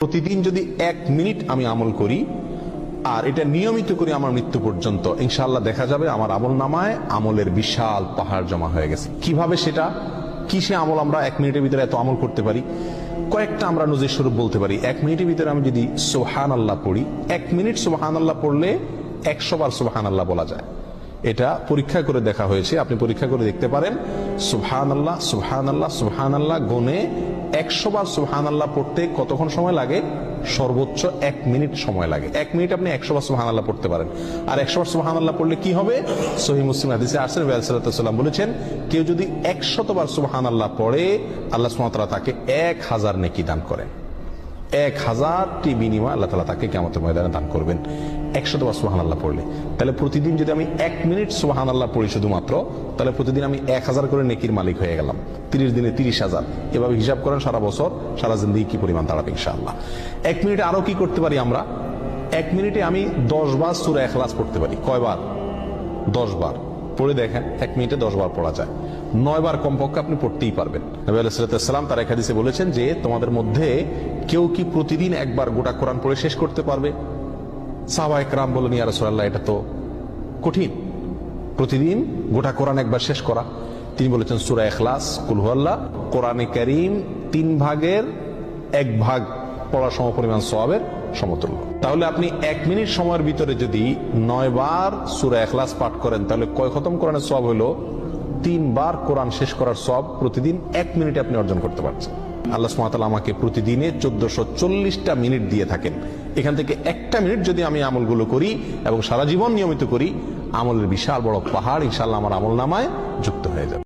প্রতিদিন যদি 1 মিনিট আমি আমল করি আর এটা নিয়মিত করি আমার মৃত্যু পর্যন্ত, ইনশাআল্লাহ দেখা যাবে আমার আমল নামায় আমলের বিশাল পাহাড় জমা হয়ে গেছে। কিভাবে সেটা, কিসে আমল আমরা 1 মিনিটের ভিতরে এত আমল করতে পারি? কয়েকটা আমরা নজির স্বরূপ বলতে পারি। 1 মিনিটের ভিতরে আমি যদি সুবহানাল্লাহ পড়ি, 1 মিনিট সুবহানাল্লাহ পড়লে 100 বার সুবহানাল্লাহ বলা যায়। এটা পরীক্ষা করে দেখা হয়েছে, আপনি পরীক্ষা করে দেখতে পারেন। সুবহানাল্লাহ সুবহানাল্লাহ সুবহানাল্লাহ গুনে 100 বার সুবহানাল্লাহ পড়তে কতক্ষণ সময় লাগে? সর্বোচ্চ 1 মিনিট সময় লাগে। 1 মিনিট আপনি 100 বার সুবহানাল্লাহ পড়তে পারেন। আর 100 বার সুবহানাল্লাহ পড়লে কি হবে? সহিহ মুসলিম হাদিসে আসছে, নবী সাল্লাল্লাহু আলাইহি ওয়াসাল্লাম বলেছেন, কেউ যদি 100 বার সুবহানাল্লাহ পড়ে, আল্লাহ সুবহানাহু ওয়া তাআলা তাকে 1000 নেকি দান করেন। 1000টি বিনিময় আল্লাহ তাআলা তাকে কিয়ামতের ময়দানে দান করবেন 100 বার সুবহানাল্লাহ পড়লে। তাহলে প্রতিদিন যদি আমি 1 মিনিট সুবহানাল্লাহ পড়ি শুধুমাত্র, তাহলে প্রতিদিন আমি 1000 করে নেকির মালিক হয়ে গেলাম। 30 দিনে 30,000। এভাবে হিসাব করেন সারা বছর, সারা জিন্দেগি কি পরিমাণ দাঁড়াবে ইনশাআল্লাহ। 1 মিনিটে আরো কি করতে পারি আমরা? 1 মিনিটে আমি 10 বার সূরা ইখলাস পড়তে পারি। কয়বার? 10 বার। পড়ে দেখেন 1 মিনিটে 10 বার পড়া যায়। 9 বার কমপক্ষে আপনি পড়তেই পারবেন। নবী আলাইহিস সালাম তার এক হাদিসে বলেছেন যে, তোমাদের মধ্যে কেউ কি প্রতিদিন একবার গোটা কোরআন পড়ে শেষ করতে পারবে? সাহাবায়ে কেরাম বলেন, ইয়া রাসূলুল্লাহ, এটা তো কঠিন, প্রতিদিন গোটা কোরআন একবার শেষ করা। তিনি বলেছেন, সূরা ইখলাস, কুল হুয়াল্লাহ, কোরআনে কারীম 3 ভাগের 1 ভাগ পড়া সমপরিমাণ সওয়াবের সমতুল্য। তাহলে আপনি 1 মিনিট সময়ের ভিতরে যদি 9 বার সূরা ইখলাস পাঠ করেন, তাহলে কয় খতম কোরআনের সওয়াব হলো? 3 বার কোরআন শেষ করার সওয়াব প্রতিদিন 1 মিনিটে আপনি অর্জন করতে পারছেন। আল্লাহ সুবহানাহু ওয়া তাআলা আমাকে প্রতিদিনে 1440টা মিনিট দিয়ে থাকেন। এখান থেকে 1টা মিনিট যদি আমি আমলগুলো করি এবং সারা জীবন নিয়মিত করি, আমলের বিশাল বড় পাহাড় ইনশাআল্লাহ আমার আমল নামায় যুক্ত হয়ে যাবে।